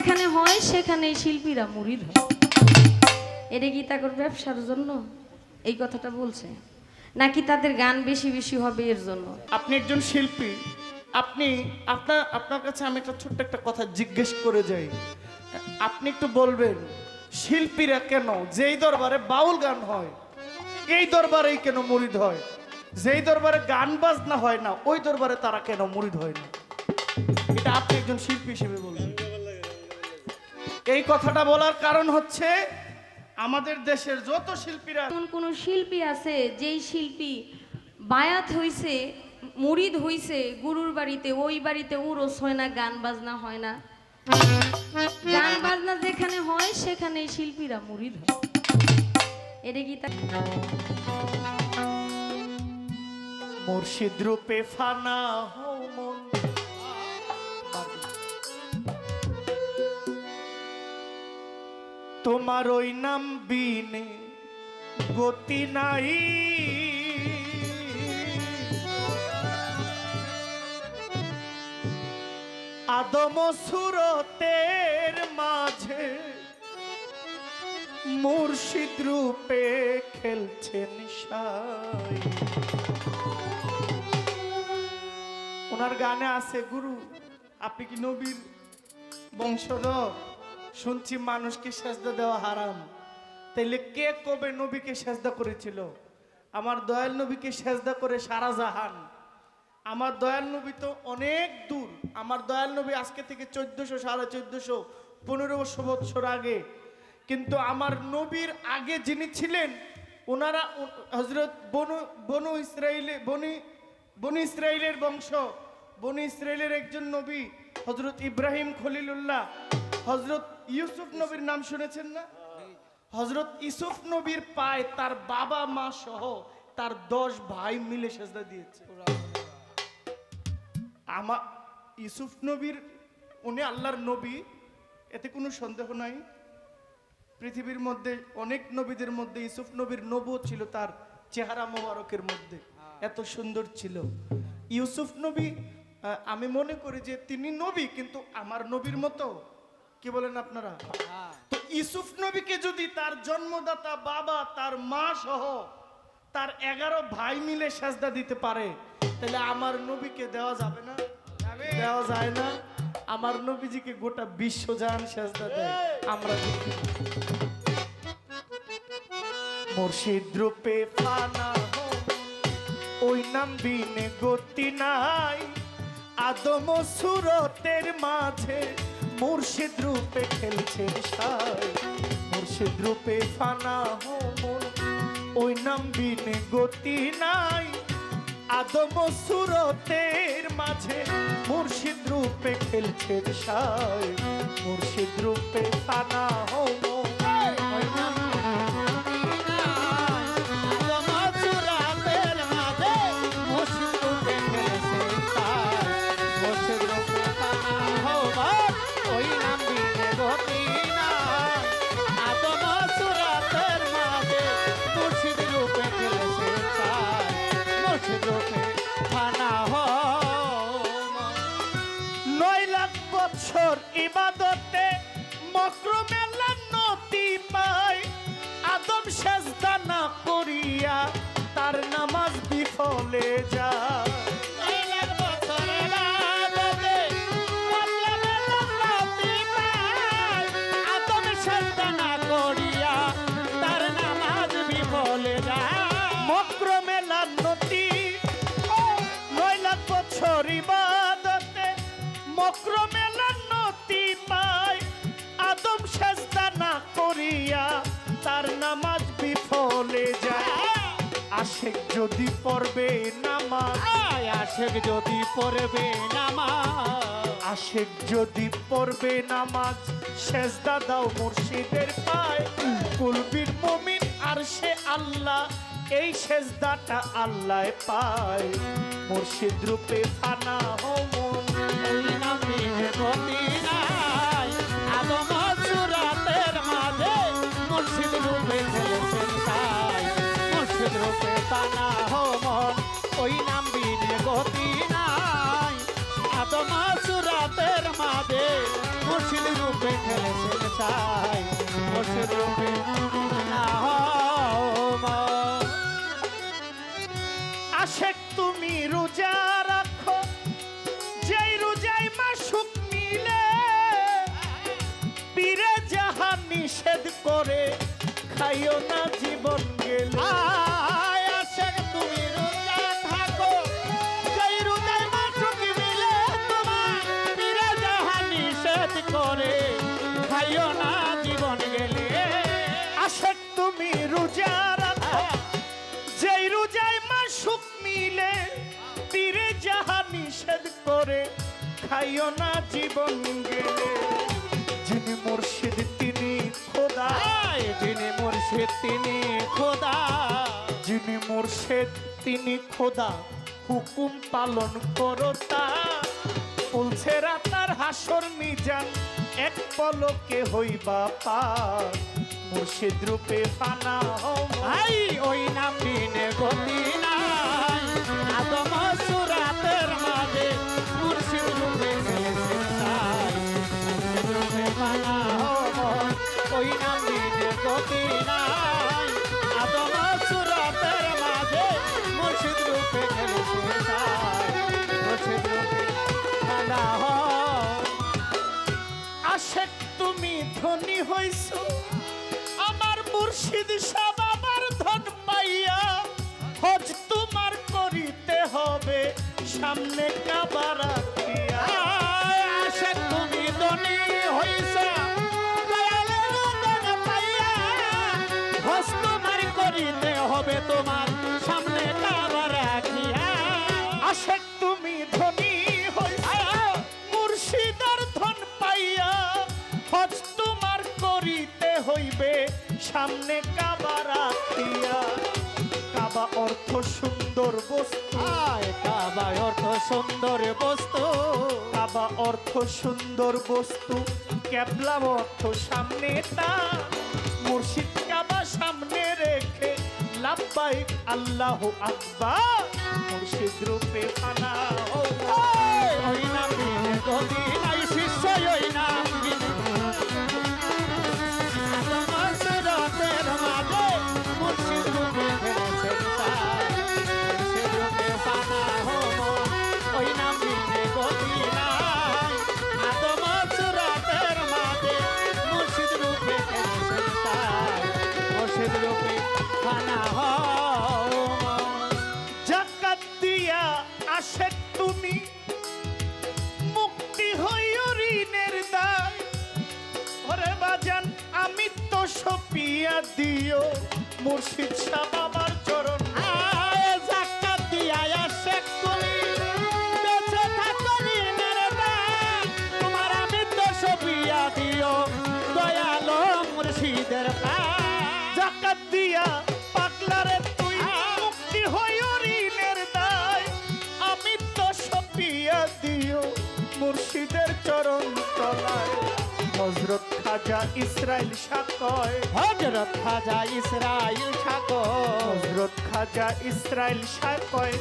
যেখানে হয় সেখানেই শিল্পীরা মুরিদ হয়। এটা কি তাদের ব্যবসার জন্য এই কথাটা বলছে, নাকি তাদের গান বেশি বেশি হবে এর জন্য? আপনি একজন শিল্পী, আপনি আপনার কাছে আমি একটা ছোট্ট একটা কথা জিজ্ঞেস করে যাই। আপনি একটু বলবেন শিল্পীরা কেন যেই দরবারে বাউল গান হয় এই দরবারেই কেন মুরিদ হয়, যেই দরবারে গান বাজনা হয় না ওই দরবারে তারা কেন মুরিদ হয় না? এটা আপনি একজন শিল্পী হিসেবে বলবেন। এই কথাটা বলার কারণ হচ্ছে আমাদের দেশের যত শিল্পীরা, এমন কোন শিল্পী আছে যেই শিল্পী বায়াত হইছে, মুরিদ হইছে গুরুর বাড়িতে, ওই বাড়িতে উরস হয় না, গান বাজনা হয় না? গান বাজনা যেখানে হয় সেখানেই শিল্পীরা মুরিদ হয়। এটা কি মুর্শিদ রূপে ফানা হও মন, তোমার ওই নাম বিনে গতি নাই। আদম সুরতের মাঝে মুর্শিদ রূপে খেলছেন সাই। ওনার গানে আছে, গুরু আপনি কি নবীর বংশধর? শুনছি মানুষকে সেজদা দেওয়া হারাম। তাইলে কে কবে নবীকে সেজদা করেছিল? আমার দয়াল নবীকে সেজদা করে সারা জাহান। আমার দয়াল নবী তো অনেক দূর। আমার দয়াল নবী আজকে থেকে 1400 1450 1500 বছর আগে। কিন্তু আমার নবীর আগে যিনি ছিলেন ওনারা হযরত বনু ইসরাইলের বংশ। বনু ইসরাইলের একজন নবী হযরত ইব্রাহিম খলিলুল্লাহ। হযরত ইউসুফ নবীর নাম শুনেছেন না? হযরত ইউসুফ নবীর পায়ে তার বাবা মা সহ তার 10 ভাই মিলে সেজদা দিয়েছে। আমার ইউসুফ নবীর, উনি আল্লাহর নবী, এতে কোনো সন্দেহ নাই। পৃথিবীর মধ্যে অনেক নবীদের মধ্যে ইউসুফ নবীর নবুয়ত ছিল তার চেহারা মোবারকের মধ্যে, এত সুন্দর ছিল ইউসুফ নবী। আমি মনে করি যে তিনি নবী, কিন্তু আমার নবীর মতো। কি বলেন আপনারা? তো ইউসুফ নবীকে যদি তার জন্মদাতা বাবা, তার মা সহ তার 11 ভাই মিলে সেজদা দিতে পারে, তাহলে আমার নবীকে দেওয়া যাবে না? দেওয়া যায় না? আমার নবীজিকে গোটা বিশ্বজাহান সেজদা দেয়, আমরা দেখি। মুর্শিদ রূপে ফানা হও, ওই নাম বিনে গতি নাই। আদম সুরতের মাঝে মুর্শিদ রূপে খেলছে সাই। মুর্শিদ রূপে ফানা হও মন, ওই নাম বিনে গতি নাই। আদম সুরতের মাঝে মুর্শিদ রূপে খেলছে সাই। মুর্শিদ রূপে ফানা হও মন, ওই নাম ইবাদতে মকরমে লান্নতি পায়। আদম সেজদা না করিয়া তার নামাজ বিফলে যায়। মকরমে লান্নতি 9 লাখ বছর ইবাদতে মকরমে লান্নতি পায়। আদম সেজদা না করিয়া তার নামাজ বিফলে যায়। আশেক যদি পড়বে নামাজ, আশেক যদি পড়বে নামাজ, আশেক যদি পড়বে নামাজ, সেজদা দাও মুর্শিদের পায়। কুলবির মুমিন আর সে আল্লাহ, এই সেজদাটা আল্লাহ পায়। মুর্শিদ রূপে ফানা হও মন, ওই নামে গতি নাই। আদম সুরাতের মাঝে মুর্শিদ রূপে খেলেছেন সাই। মুর্শিদ রূপে ফানা হও মন, ওই নাম বিনে গতি নাই। আদম সুরাতের মাঝে মুর্শিদ রূপে চাই মুর্শিদ রূপে ফানা হও মন। আশেক তুমি রোজা রাখো, যেই রোজায় মাসুক মিলে, পীরে যাহা নিষেধ করে খাইও না জীবন গেলে। আয় আশেক তুমি রোজা থাকো, যেই রোজায় মাসুক মিলে, তোমার পীরে যাহা নিষেধ করে খাইও না জীবন গেলে। আশেক তুমি রোজা রাখো, যেই রোজায় মাসুক মিলে, পীরে যাহা নিষেধ করে খাইও না জীবন গেলে। যিনি মুর্শিদ তিনি খোদা, আয় যিনি মুর্শিদ তিনি খোদা, যিনি মুর্শিদ তিনি খোদা, হুকুম পালন করো তা। বলছে রাতার হাসর মিজান, এক পলকে হইবা পার। মুর্শিদ রূপে ফানা হও মন। আই ওই নাম বিনে গতি নাই, আদম সুরাতের মাঝে মুর্শিদ রূপে খেলেছে তাই। মুর্শিদ রূপে ফানা হও মন, ওই নাম বিনে গতি নাই, আদম সুরাতের মাঝে মুর্শিদ রূপে খেলেছে তাই। মুর্শিদ রূপে ফানা হও। আশেক তুমি ধনী হইছো, আমার মুর্শিদ সাহ আমার ধন পাইয়া। হজ তোমার করিতে হবে সামনে কাবা রাখিয়া। আয় আশেক তুমি ধনী হইছ, দয়ালের দান পাইয়া। হজ তোমার করিতে হবে তোমার সামনে কাবা রাখিয়া। আশেক তুমি ধনী হইছো, মুর্শিদার ধন পাইয়া। হজ তোমার করিতে হইবে সামনে কাবা রাখিয়া। কাবা অর্থ সুন্দর বস্তু, আয় কাবা অর্থ সুন্দর বস্তু, কাবা অর্থ সুন্দর বস্তু, ক্যাবলা অর্থ সামনে তা। মুর্শিদ কাবা সামনে রেখে লাব্বাইক আল্লাহু আকবার। মুর্শিদ রূপে ফানা হও মন। আয় ওই নাম বিনে গতি নাই, শিষ্য ওই নাম বিনে। আদম সুরাতের মাঝে মুর্শিদ রূপে খেলেছেন তাই। মুর্শিদ রূপে ফানা হও মন, ওই নাম বিনে গতি নাই, আদম সুরাতের মাঝে মুর্শিদ রূপে খেলেছেন তাই। মুর্শিদ রূপে ফানা হও মন। জাকাত দিয়া আশেক তুমি, মুক্তি হইও ঋণের দায়। ওরে বাজান আমি তো সপিয়া দিও, মুর্শিদ শাহ বাবার চরণ। আয় যাকাত দিয়া আশেক তুমি, বেঁচে থাকো ঋণের দায়। তোমার আমি তো সপিয়া দিও, দয়ালো মুর্শিদের পায়। জাকাত দিয়া পাগলারে তুই, মুক্তি হইও ঋণের দায়। আমি তো সপিয়া দিও, মুর্শিদের চরণ তলায়। হযরত খাজা ইসরাইল শাহ কয়, হযরত খাজা ইসরাইল ঠাকুর, হযরত খাজা ইসরাইল শাহ কয়,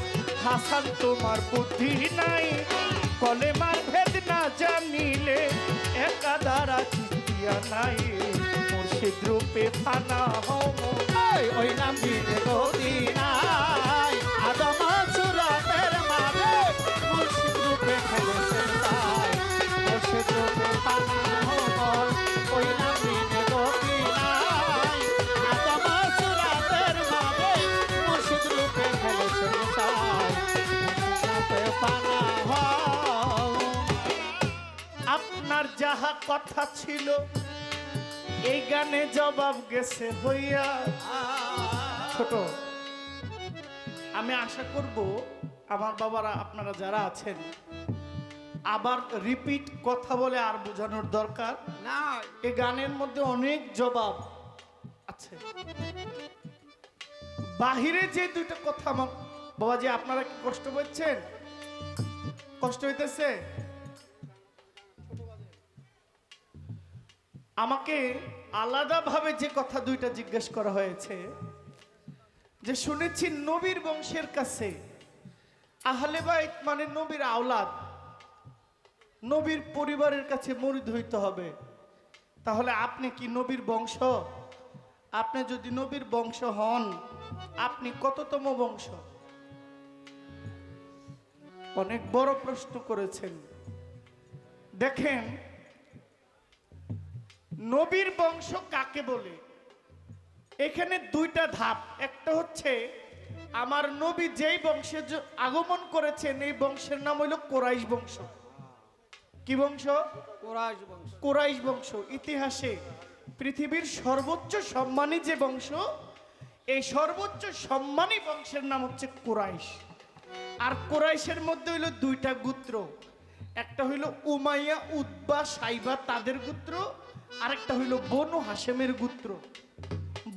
হাসান তোমার বুদ্ধি নাই। কলেমার ভেদ না জানিলে একা দ্বারা চিঠিয়া নাই। মুর্শিদ রূপে ফানা হও মন। ওই নাম বিনে গতি নাই, আদম সুরাতের মাঝে মুর্শিদ রূপে খেলেছেন তাই। মুর্শিদ রূপে ফানা হও মন, ওই নাম বিনে গতি নাই, আদম সুরাতের মাঝে মুর্শিদ রূপে খেলেছেন তাই। মুর্শিদ রূপে ফানা হও। আপনার যাহা কথা ছিল এই গানে জবাব গেছে হইয়া। ছোট, আমি আশা করব আমার বাবারা আপনারা যারা আছেন আবার রিপিট কথা বলে আর বোঝানোর দরকার না এই গানের মধ্যে অনেক জবাব আছে। বাহিরে যে দুইটা কথা আমার বাবাজি, আপনারা কি কষ্ট পাচ্ছেন? কষ্ট হইতেছে? আমাকে আলাদাভাবে যে কথা দুইটা জিজ্ঞেস করা হয়েছে, যে শুনেছি নবীর বংশের কাছে আহলে বাইত মানে নবীর আওলাদ, নবীর পরিবারের কাছে মুরিদ হইতে হবে, তাহলে আপনি কি নবীর বংশ? আপনি যদি নবীর বংশ হন, আপনি কততম বংশ? অনেক বড় প্রশ্ন করেছেন। দেখেন, নবীর বংশ কাকে বলে? এখানে দুইটা ধাপ। একটা হচ্ছে আমার নবী যেই বংশে আগমন করেছেন, এই বংশের নাম হইল কোরাইশ বংশ। কি বংশ? কুরাইশ বংশ। কোরাইশ বংশ ইতিহাসে পৃথিবীর সর্বোচ্চ সম্মানী যে বংশ, এই সর্বোচ্চ সম্মানী বংশের নাম হচ্ছে কোরাইশ। আর কোরাইশের মধ্যে হইল দুইটা গোত্র, একটা হইল উমাইয়া, উতবা, সাইবা, তাদের গোত্র, আরেকটা হইল বনু হাশেমের গোত্র।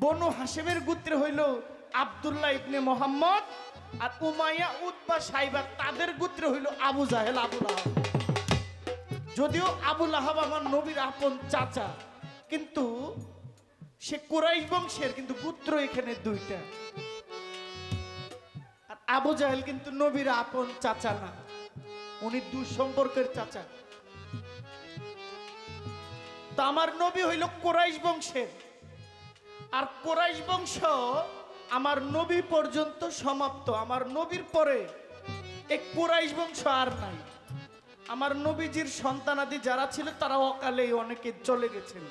বনু হাশেমের গোত্রে হইল আব্দুল্লাহ ইবনে মোহাম্মদ, আর উমাইয়া, উতবা, সাইবা তাদের গোত্রে হইল আবু জাহেল, আবু লাহাব। যদিও আবু লাহাব আমার নবীর আপন চাচা, কিন্তু সে কুরাইশ বংশের, কিন্তু পুত্র এখানে দুইটা। আর আবু জাহেল কিন্তু নবীর আপন চাচা না, উনি দুঃসম্পর্কের চাচা। তো আমার নবী হইল কুরাইশ বংশের, আর কুরাইশ বংশ আমার নবী পর্যন্ত সমাপ্ত। আমার নবীর পরে এই কুরাইশ বংশ আর নাই। আমার নবীজির সন্তানাদি যারা ছিল তারা অকালে অনেকে চলে গেছেন,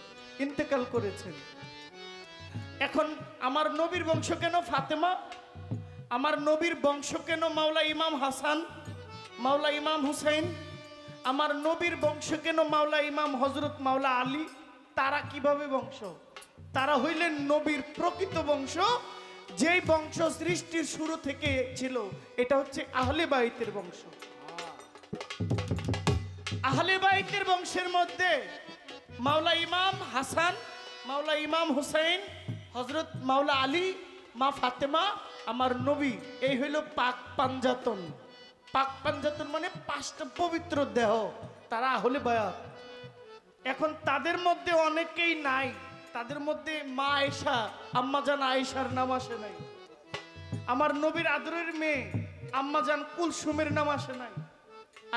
ইন্তেকাল করেছেন। এখন আমার নবীর বংশ কেন ফাতেমা? আমার নবীর বংশ কেন মাওলা ইমাম হাসান, মাওলা ইমাম হুসাইন? আমার নবীর বংশ কেন মাওলা ইমাম হজরত মাওলা আলী? তারা কিভাবে বংশ? তারা হইলেন নবীর প্রকৃত বংশ, যেই বংশ সৃষ্টির শুরু থেকে ছিল। এটা হচ্ছে আহলে বাইতের বংশ। আহলে বাইতের বংশের মধ্যে মাওলা ইমাম হাসান, মাওলা ইমাম হুসাইন, হজরত মাওলা আলী, মা ফাতেমা, আমার নবী, এই হইল পাক পাঞ্জাতন। পাক পাঞ্জাতন মানে পাঁচটা পবিত্র দেহ, তারা আহলে বায়াত। এখন তাদের মধ্যে অনেকেই নাই, তাদের মধ্যে মা আয়েশা, আম্মাজান আয়েশার নাম আসে নাই। আমার নবীর আদরের মেয়ে আম্মাজান কুলসুমের নাম আসে নাই।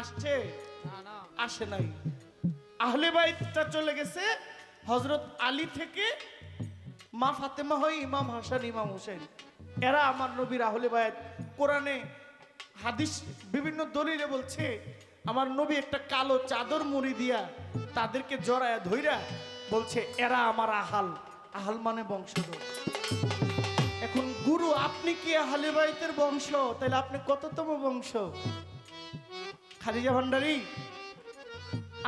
আসছে? আসে নাই। আহলে বাইতটা চলে গেছে হজরত আলী থেকে মা ফাতেমা হয় ইমাম হাসান, ইমাম হুসেন, এরা আমার নবীর আহলে বাইত। কোরআনে হাদিস বিভিন্ন দলিলে বলছে আমার নবী একটা কালো চাদর মুড়ি দিয়া তাদেরকে জড়ায়া ধইরা বলছে এরা আমার আহাল। আহাল মানে বংশধর। এখন গুরু, আপনি কি আহলে বাইতের বংশ? তাহলে আপনি কততম বংশ? খাদিজা ভান্ডারী,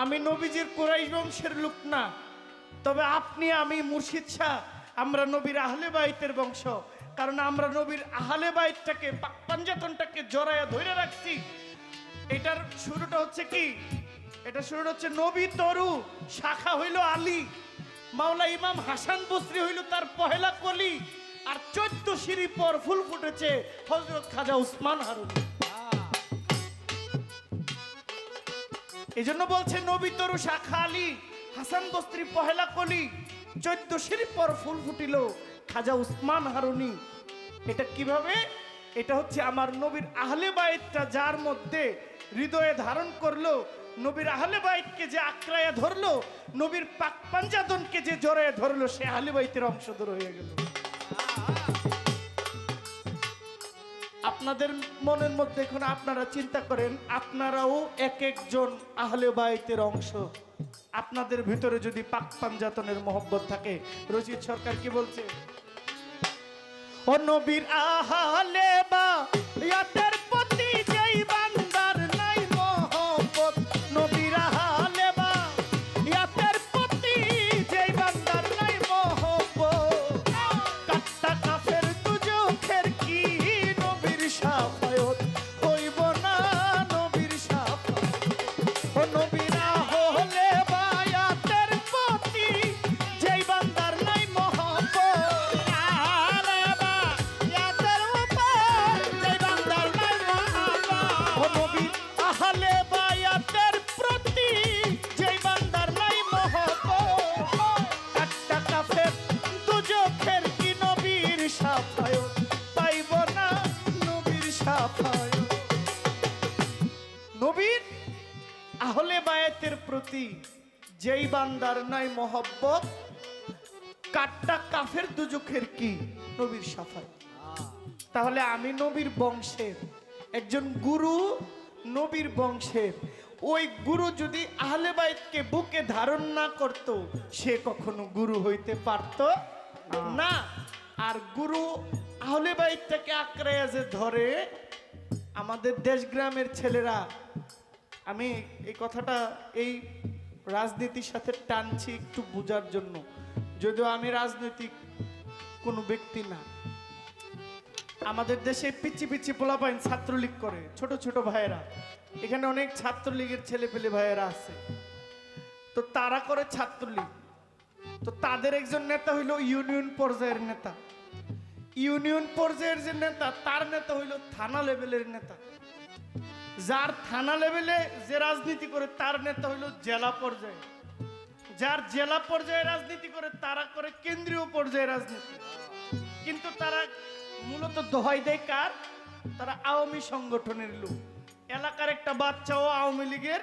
আমি নবীজির কুরাইশ বংশের লোক না, তবে আপনি, আমি, মুর্শিদ শাহ, আমরা নবীর আহলে বাইতের বংশ। কারণ আমরা নবীর আহলে বাইতটাকে, পাঞ্জাতনটাকে জড়ায়া ধরে রাখছি। এটার শুরুটা হচ্ছে কি? এটা শুরুটা হচ্ছে নবী তরু, শাখা হইল আলী, মাওলা ইমাম হাসান বসরি হইল তার পহেলা কলি, আর 14 সিঁড়ি পর ফুল ফুটেছে হযরত খাজা উসমান হারুনি। এই জন্য বলছে নবী তরু শাখা আলী, হাসান বস্ত্রী পহেলা কলি, 14 সিঁড়ি পর ফুল ফুটিল খাজা উসমান হারুনি। এটা কিভাবে? এটা হচ্ছে আমার নবীর আহলে বাইতটা যার মধ্যে হৃদয়ে ধারণ করলো, নবীর আহলে বাইতকে যে আঁকড়ায়া ধরলো, নবীর পাক পাঞ্জাতনকে যে জড়ায় ধরলো, সে আহলে বাইতের অংশধর হয়ে গেল। আপনাদের মনের মধ্যে এখন আপনারা চিন্তা করেন, আপনারাও এক একজন আহলে বাইতের অংশ। আপনাদের ভিতরে যদি পাক পাঞ্জাতনের মহব্বত থাকে, রশিদ সরকার কি বলছে? ও নবীর আহলে বাইতের প্রতি যেই বান্দার নাই মহব্বত, নবীর আহলে বাইতের প্রতি যেই বান্দার নাই মহব্বত, কাট্টা কাফের দুজখের কি নবীর শাফায়াত হইব না, নবীর শাফায়াত। ও নবীর আহলে বাইতের প্রতি যেই বান্দার নাই মহব্বত, আহলে বাইতের উপর যেই বান্দার নাই মহব্বত, ও নবীর আহলে বাইতের প্রতি যেই বান্দার নাই মহব্বত, কাট্টা কাফের দুজখের কি নবীর শাফায়াত পাইব না, নবীর শাফায়াত। নবীর আহলে বায়াতের প্রতি যেই বান্দার নাই মহব্বত, কাটটা কাফের দুজখের কি নবীর সাফাই। তাহলে আমি নবীর বংশের একজন গুরু, নবীর বংশের ওই গুরু যদি আহলে বাইতকে বুকে ধারণ না করত, সে কখনো গুরু হইতে পারত না। আর গুরু আহলে বাইতটাকে আঁকড়াইয়া যে ধরে, আমাদের দেশ গ্রামের ছেলেরা, আমি এই কথাটা এই রাজনীতির সাথে টানছি একটু বোঝার জন্য, যদিও আমি রাজনৈতিক কোনো ব্যক্তি না। আমাদের দেশে পিচ্ছি পিচ্ছি পোলাপাইন ছাত্রলীগ করে, ছোট ছোট ভাইয়েরা, এখানে অনেক ছাত্রলীগের ছেলে পেলে ভাইয়েরা আছে, তো তারা করে ছাত্রলীগ। তো তাদের একজন নেতা হইল ইউনিয়ন পর্যায়ের নেতা, ইউনিয়ন পর্যায়ের যে নেতা তার নেতা হইল থানা লেভেলের নেতা, যার থানা লেভেলে যে রাজনীতি করে তার নেতা হইল জেলা পর্যায়ে, যার জেলা পর্যায়ে রাজনীতি করে তারা করে কেন্দ্রীয় পর্যায়ে রাজনীতি। কিন্তু তারা মূলত দোহাই দেয় কার? তারা আওয়ামী সংগঠনের লোক। এলাকার একটা বাচ্চাও আওয়ামী লীগের,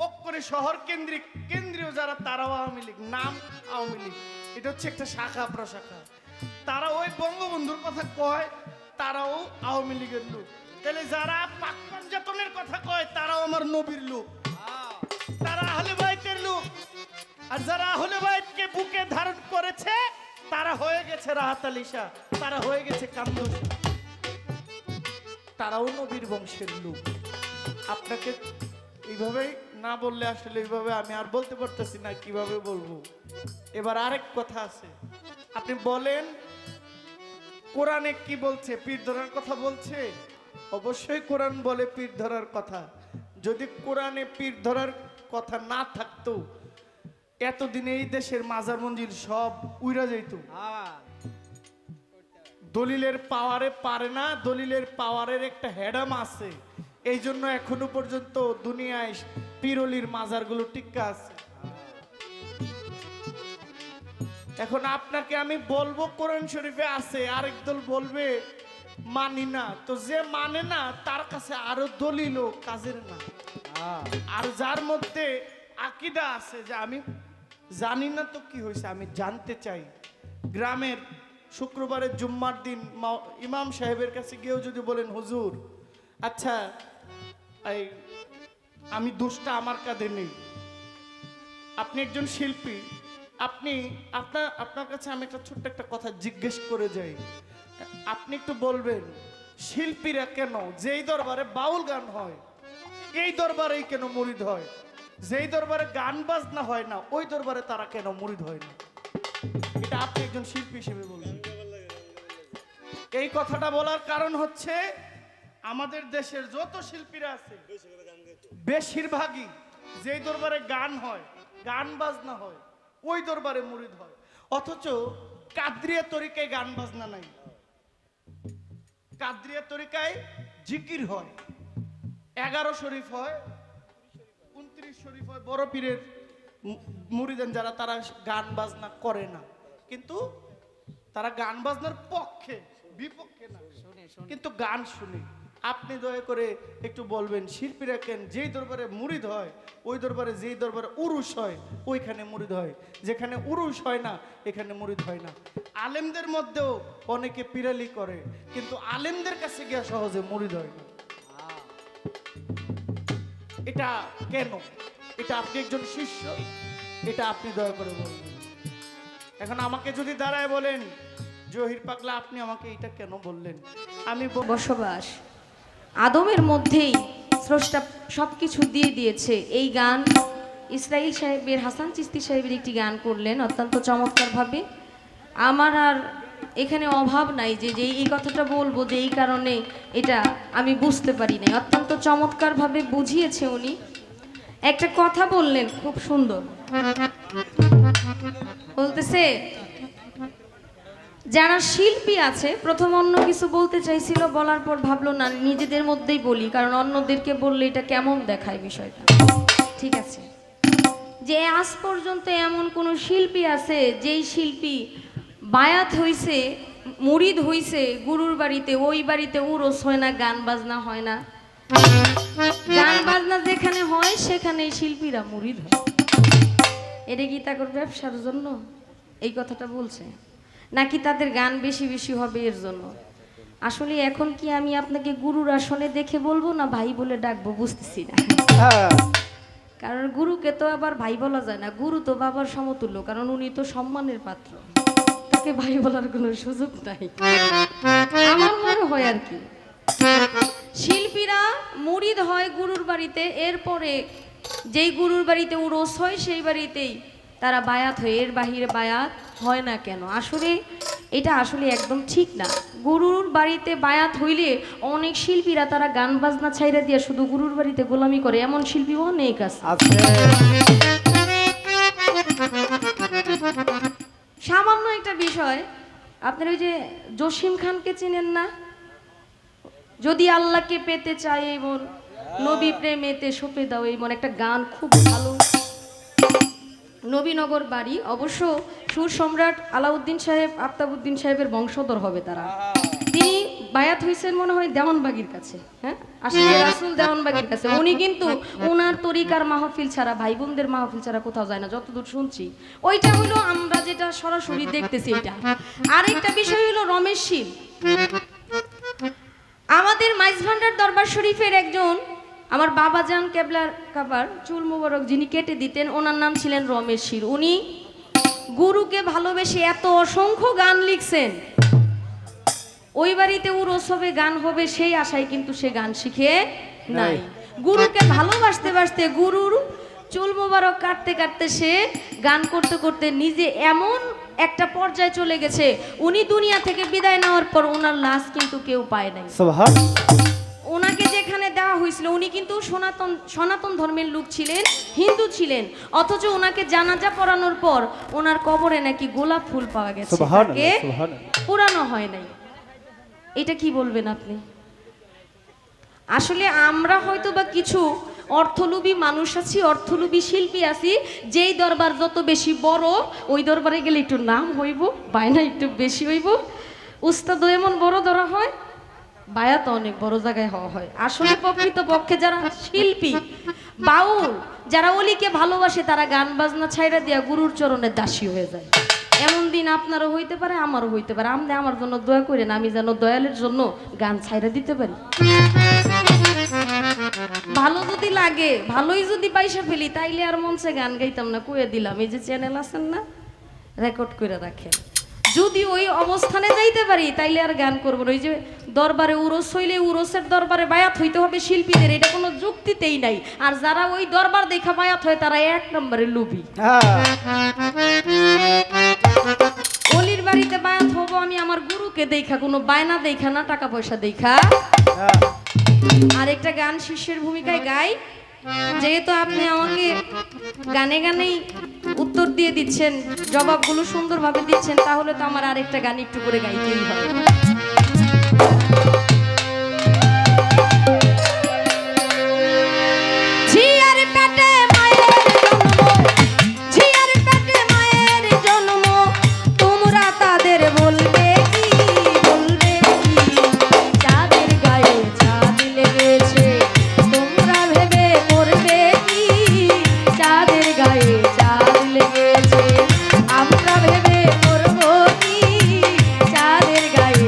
অক্ষরে শহর কেন্দ্রিক কেন্দ্রীয় যারা তারাও আওয়ামী লীগ, নাম আওয়ামী লীগ, এটা হচ্ছে একটা শাখা প্রশাখা। তারা ওই বঙ্গবন্ধুর কথা কয়, তারাও আওয়ামী লীগের লোক। তাহলে যারা পাক পাঞ্জাতনের কথা কয় তারাও আমার নবীর লোক, তারা আহলে বাইতের লোক। আর যারা আহলে বাইতকে বুকে ধারণ করেছে তারা হয়ে গেছে রাহাত আলী শাহ, তারা হয়ে গেছে কামরুল, তারাও নবীর বংশের লোক। আপনাকে এইভাবে না বললে আসলে এইভাবে আমি আর বলতে পারতেছি না, কিভাবে বলবো। এবার আরেক কথা আছে, আপনি বলেন কোরআনে কি বলছে? পীর ধরার কথা বলছে? অবশ্যই কোরআন বলে পীর ধরার কথা। যদি কোরআনে পীর ধরার কথা না থাকতো, এতদিনে এই দেশের মাজার মঞ্জিল সব উইরা যেত। দলিলের পাওয়ারে পারে না, দলিলের পাওয়ারের একটা হেডাম আছে, এই জন্য এখনো পর্যন্ত দুনিয়ায় পীরলির মাজারগুলো টিক্কা আছে। এখন আপনাকে আমি বলবো কোরআন শরীফে আছে, আরেক দল বলবে মানি না, তো যে মানে না তার কাছে আরো দলিল কাজের না। আর যার মধ্যে আকীদা আছে যে আমি জানি না তো কি হয়েছে, আমি জানতে চাই, গ্রামের শুক্রবারের জুম্মার দিন ইমাম সাহেবের কাছে গিয়েও যদি বলেন হুজুর আচ্ছা এই আমি দোষটা আমার কাঁধে নেই, আপনি একজন শিল্পী, আপনি আপনার কাছে আমি একটা ছোট্ট একটা কথা জিজ্ঞেস করে যাই, আপনি একটু বলবেন শিল্পীরা কেন যেই দরবারে বাউল গান হয় এই দরবারেই কেন মুরিদ হয়, যেই দরবারে গান বাজনা হয় না ওই দরবারে তারা কেন মুরিদ হয় না? এটা আপনি একজন শিল্পী হিসেবে বলবেন। এই কথাটা বলার কারণ হচ্ছে আমাদের দেশের যত শিল্পীরা আছে বেশিরভাগই যেই দরবারে গান হয়, গান বাজনা হয়, ওই দরবারে মুরিদ হয়। অথচ কাদরিয়া তরিকায় গান বাজনা নাই, কাদরিয়া তরিকায় জিকির হয়, 11 শরীফ হয়, 29 শরীফ হয়। বড় পীরের মুরিদান যারা তারা গান বাজনা করে না, কিন্তু তারা গান বাজনার পক্ষে, বিপক্ষে না, কিন্তু গান শুনে। আপনি দয়া করে একটু বলবেন শিল্পীরা কেন যেই দরবারে মুরিদ হয় ওই দরবারে, যেই দরবারে উরুস হয় ওইখানে মুরিদ হয়, যেখানে উরুস হয় না এখানে মুরিদ হয় না। আলেমদের মধ্যেও অনেকে পিরালি করে, কিন্তু আলেমদের কাছে গিয়া সহজে মুরিদ হয় না। এটা কেন? এটা আপনি একজন শিষ্য, এটা আপনি দয়া করে বলবেন। এখন আমাকে যদি দাঁড়ায় বলেন জহির পাগলা আপনি আমাকে এটা কেন বললেন, আমি বসবাস আদমের মধ্যেই স্রষ্টা সবকিছু দিয়ে দিয়েছে। এই গান ইসরাইল সাহেবের, হাসান চিস্তি সাহেবের একটি গান করলেন অত্যন্ত চমৎকারভাবে। আমার আর এখানে অভাব নাই যে এই কথাটা বলবো, যে এই কারণে এটা আমি বুঝতে পারি নাই। অত্যন্ত চমৎকারভাবে বুঝিয়েছে উনি। একটা কথা বললেন খুব সুন্দর, বলতেছে যারা শিল্পী আছে প্রথম অন্য কিছু বলতে চাইছিল, বলার পর ভাবলো না নিজেদের মধ্যেই বলি, কারণ অন্যদেরকে বললে এটা কেমন দেখায় বিষয়টা। ঠিক আছে, যে আজ পর্যন্ত এমন কোন শিল্পী আছে যেই শিল্পী বায়াত হইছে, মুরিদ হইছে গুরুর বাড়িতে, ওই বাড়িতে উরস হয় না, গান বাজনা হয় না। গান বাজনা যেখানে হয় সেখানে শিল্পীরা মুরিদ হয়। এটা কি তাদের ব্যবসার জন্য এই কথাটা বলছে, নাকি তাদের গান বেশি বেশি হবে এর জন্য? আসলে এখন কি আমি আপনাকে গুরুর আসনে দেখে বলবো না ভাই বলে ডাকবো বুঝতেছি না। হ্যাঁ কারণ গুরুকে তো আবার ভাই বলা যায় না, গুরু তো বাবার সমতুল্য, কারণ উনি তো সম্মানের পাত্র, তাকে ভাই বলার কোনো সুযোগ নাই আমার মনে হয় আর কি। শিল্পীরা মুরিদ হয় গুরুর বাড়িতে, এরপরে যেই গুরুর বাড়িতে উরস হয় সেই বাড়িতেই তারা বায়াত হয়, এর বাহিরে বায়াত হয় না কেন? আসলে এটা আসলে একদম ঠিক না। গুরুর বাড়িতে বায়াত হইলে অনেক শিল্পীরা তারা গান বাজনা ছাইরা দিয়ে শুধু গুরুর বাড়িতে গোলামি করে, এমন শিল্পী অনেক আছে। সামান্য একটা বিষয়, আপনার ওই যে জসিম খানকে চেনেন না? যদি আল্লাহকে পেতে চাই এই মন, নবী প্রেমেতে সঁপে দাও এই মন, একটা গান খুব ভালো। নবীনগর বাড়ি, অবশ্য সুর সম্রাট আলাউদ্দিন সাহেব আফতাবউদ্দিন সাহেবের বংশধর হবে তারা। তিনি বায়াত হয়েছেন মনে হয় দেওয়ানবাগির কাছে, হ্যাঁ আশিকের রাসূল দেওয়ানবাগির কাছে। উনি কিন্তু ওনার তরিকার মাহফিল ছাড়া, ভাই বোনদের মাহফিল ছাড়া কোথাও যায় না যতদূর শুনছি। ওইটা হলো আমরা যেটা সরাসরি দেখতেছি এটা। আরেকটা বিষয় হলো রমেশ শীল, আমাদের মাইজভান্ডার দরবার শরীফের একজন আমার বাবাজান কেবলার কাবার চুল মোবারক যিনি কেটে দিতেন, ওনার নাম ছিলেন রমেশ শীল। উনি গুরুকে ভালোবেসে এত অসংখ্য গান লিখছেন, ওই বাড়িতে উরস হবে গান হবে সেই আশায় কিন্তু সে গান শিখে নাই। গুরুকে ভালোবাসতে বাসতে, গুরুর চুল মোবারক কাটতে কাটতে সে গান করতে করতে নিজে এমন একটা পর্যায়ে চলে গেছে, উনি দুনিয়া থেকে বিদায় নেওয়ার পর ওনার লাশ কিন্তু কেউ পায় নাই। ওনাকে যেখানে দেওয়া হয়েছিল, উনি কিন্তু সনাতন ধর্মের লোক ছিলেন, হিন্দু ছিলেন, অথচ ওনাকে জানাজা পড়ানোর পর ওনার কবরে নাকি গোলাপ ফুল পাওয়া গেছে, তাকে পোড়ানো হয় নাই। এটা কি বলবেন আপনি? আসলে আমরা হয়তো বা কিছু অর্থলোভী মানুষ আছি, অর্থলোভী শিল্পী আছি, যেই দরবার যত বেশি বড় ওই দরবারে গেলে একটু নাম হইব, বায়না একটু বেশি হইব, উস্তাদ এমন বড় ধরা হয়, বায়াত অনেক বড় জায়গায় হওয়া হয়। আসলে প্রকৃত পক্ষে যারা শিল্পী বাউল, যারা অলিকে ভালোবাসে, তারা গান বাজনা ছাইরা দিয়া গুরুর চরণের দাসী হয়ে যায়। এমন দিন আপনারও হইতে পারে, আমারও হইতে পারে। আপনি আমার জন্য দয়া করেন, আমি যেন দয়ালের জন্য গান ছাইরা দিতে পারি। ভালো যদি লাগে, ভালোই যদি পয়সা ফেলি, তাইলে আর মঞ্চে গান গাইতাম না, কয়ে দিলাম। এই যে চ্যানেল আছেন না, রেকর্ড করে রাখেন। যদি ওই অবস্থানে যাইতে পারি তাইলে আর গান করবো না। ওই যে দরবারে উরস হইলে উরসের দরবারে বায়াত হইতে হবে শিল্পীদের, এটা কোনো যুক্তিতেই নাই। আর যারা ওই দরবার দেখা বায়াত হয় তারা এক নম্বরে লুবি। অলির বাড়িতে বায়াত হব আমি আমার গুরুকে দেখা, কোনো বায়না দেখা না, টাকা পয়সা দেখা। আর একটা গান শিষ্যের ভূমিকায় গাই, যেহেতু আপনি আমাকে গানে গানেই উত্তর দিয়ে দিচ্ছেন, জবাবগুলো সুন্দরভাবে দিচ্ছেন, তাহলে তো আমার আরেকটা গান একটু করে গাইতেই হবে। আমরা ভেবে করবো কি, চাঁদের গায়ে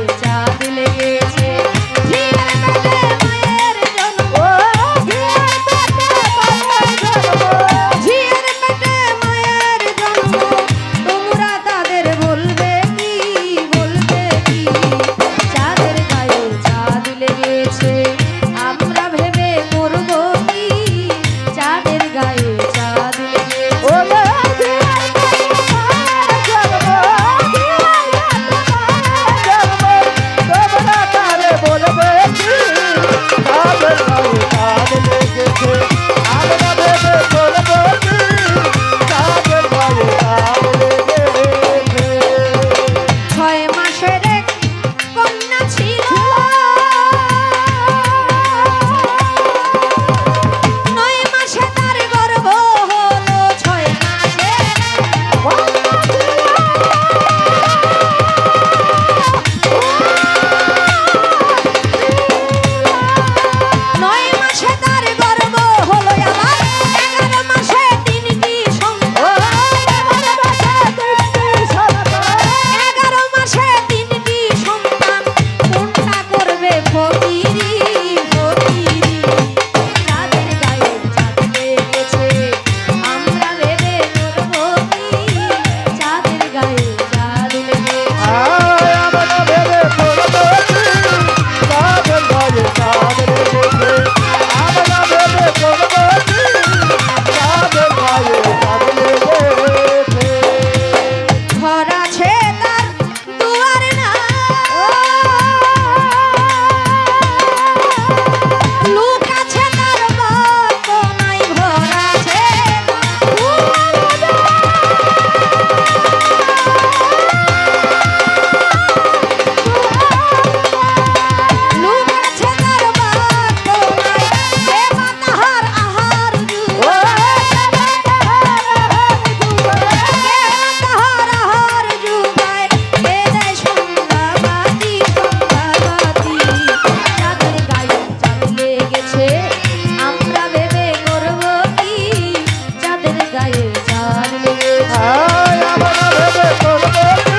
আমরা ভেবে করবো কি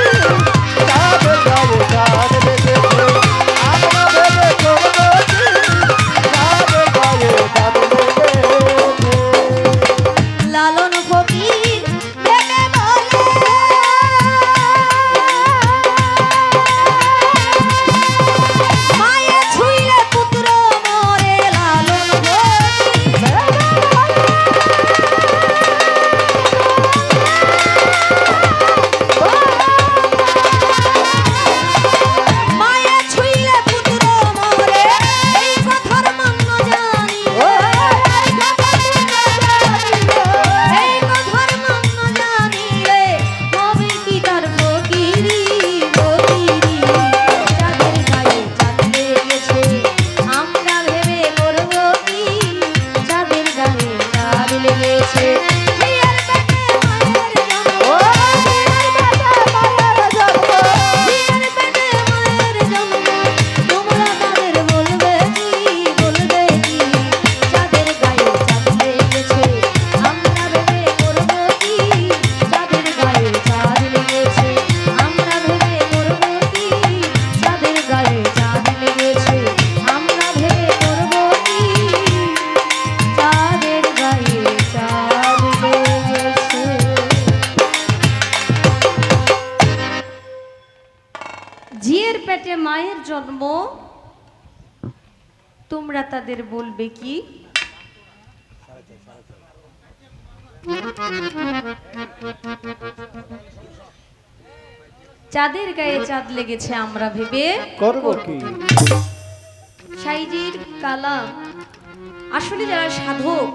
চাঁদের গায়ে চাঁদ লেগেছে আমরা ভেবে করবো কি চাঁদের গায়ে চাঁদ লেগেছে লালন ফকির ভেবে বলে মায়ে ছুঁইলে পুত্র মরে লালন ফকির মায়ে ছুঁইলে পুত্র মরে এই কথার মান্য জানি এই কথার মান্য জানিলে হবে কি তার ফকিরি ফকিরি চাঁদের গায়ে চাঁদ লেগেছে আমরা ভেবে করব কি চাঁদের গায়ে চাঁদ লেগেছে বিয়ের পেটে মায়ের জন্ম বিয়ের পেটে মায়ের জন্ম তোমরা তাদের বলবে কি চাঁদের গায়ে চাঁদ লেগেছে আমরা ভেবে করব কি চাঁদের গায়ে চাঁদ লেগেছে আমরা ভেবে করব কি চাঁদের গায়ে চাঁদ লেগেছে আমরা ভেবে করব কি চাঁদের গায়ে চাঁদ লেগেছে। ঝিয়ের পেটে মায়ের জন্ম তোমরা তাদের বলবে কি চাঁদের গায়ে চাঁদ লেগেছে আমরা ভেবে করবো কি সাইজির কালাম আসলে যারা সাধক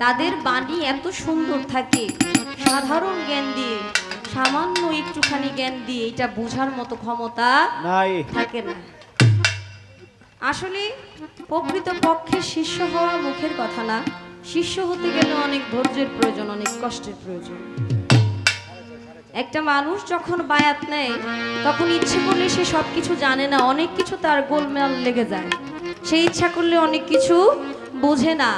তাদের বাণী এত সুন্দর থাকে সাধারণ জ্ঞান দিয়ে সামান্য একটুখানি জ্ঞান দিয়ে এটা বোঝার মতো ক্ষমতা নাই থাকে না। আসলে প্রকৃত পক্ষে শিষ্য হওয়া মুখের কথা না, শিষ্য হতে গেলে অনেক ধৈর্যের প্রয়োজন, অনেক কষ্টের প্রয়োজন। একটা মানুষ যখন বায়াত নেয় তখন ইচ্ছে করলে সে সব কিছু জানে না, অনেক কিছু তার গোলমাল লেগে যায়, সে ইচ্ছা করলে অনেক কিছু বোঝে না।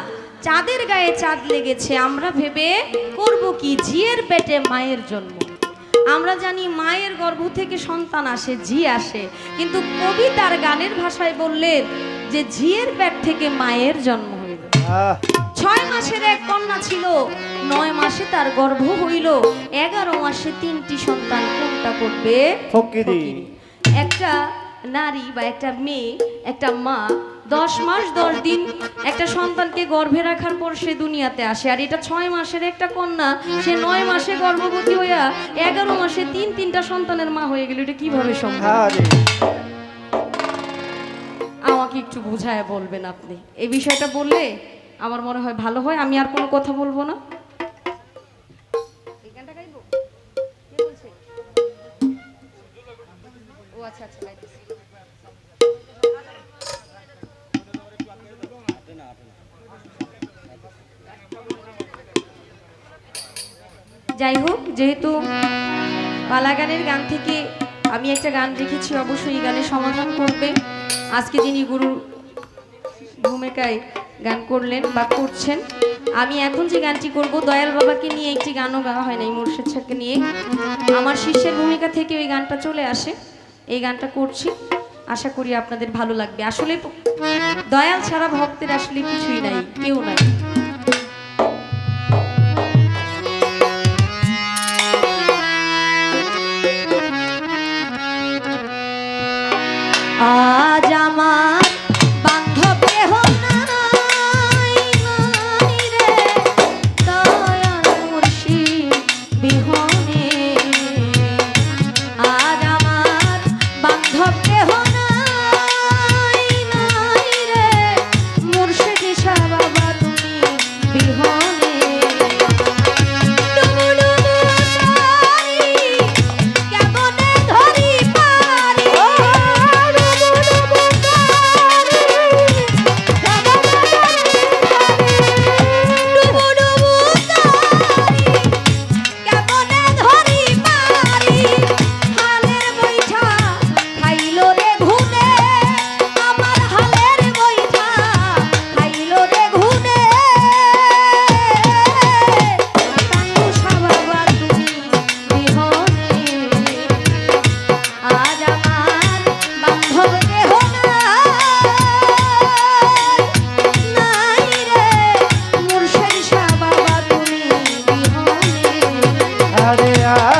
চাঁদের গায়ে চাঁদ লেগেছে আমরা ভেবে করব কি ঝিয়ের পেটে মায়ের জন্ম। আমরা জানি মায়ের গর্ভ থেকে সন্তান আসে, ঝি আসে, কিন্তু কবি তার গানের ভাষায় বললেন যে ঝিয়ের পেট থেকে মায়ের জন্ম হইল। 6 মাসের এক কন্যা ছিল, 9 মাসে তার গর্ভ হইল, 11 মাসে 3টি সন্তান। কোনটা করবে? ফকিরি। একটা নারী বা একটা মেয়ে, একটা মা 10 মাস 10 দিন একটা সন্তানকে গর্ভে রাখার পর সে দুনিয়াতে আসে, আর এটা 6 মাসের একটা কন্যা, সে 9 মাসে গর্ভবতী হইয়া 11 মাসে 3টা সন্তানের মা হয়ে গেল। এটা কিভাবে সম্ভব? আমাকে একটু বুঝায় বলবেন আপনি। এই বিষয়টা বললে আমার মনে হয় ভালো হয়, আমি আর কোনো কথা বলবো না। এই গানটা গাইবো? কে বলছে? ও আচ্ছা আচ্ছা, গাইতেছি। যাই হোক, যেহেতু পালা গানের গান থেকে আমি একটা গান রেখেছি, অবশ্যই এই গানের সমাধান করবে আজকে যিনি গুরুর ভূমিকায় গান করলেন বা করছেন। আমি এখন যে গানটি করব দয়াল বাবাকে নিয়ে, একটি গানও গাওয়া হয় না, এই মুর্শিদ শাহকে নিয়ে আমার শিষ্যের ভূমিকা থেকে ওই গানটা চলে আসে, এই গানটা করছি, আশা করি আপনাদের ভালো লাগবে। আসলে দয়াল ছাড়া ভক্তের আসলে কিছুই নাই, কেউ নাই। আজ আমার বান্ধব কেহ নাই, নাই রে দয়াল মুর্শিদ বিহনে। আজ আমার বান্ধব কেহ নাই, নাই রে মুর্শিদ শাহ বাবা তুমি আ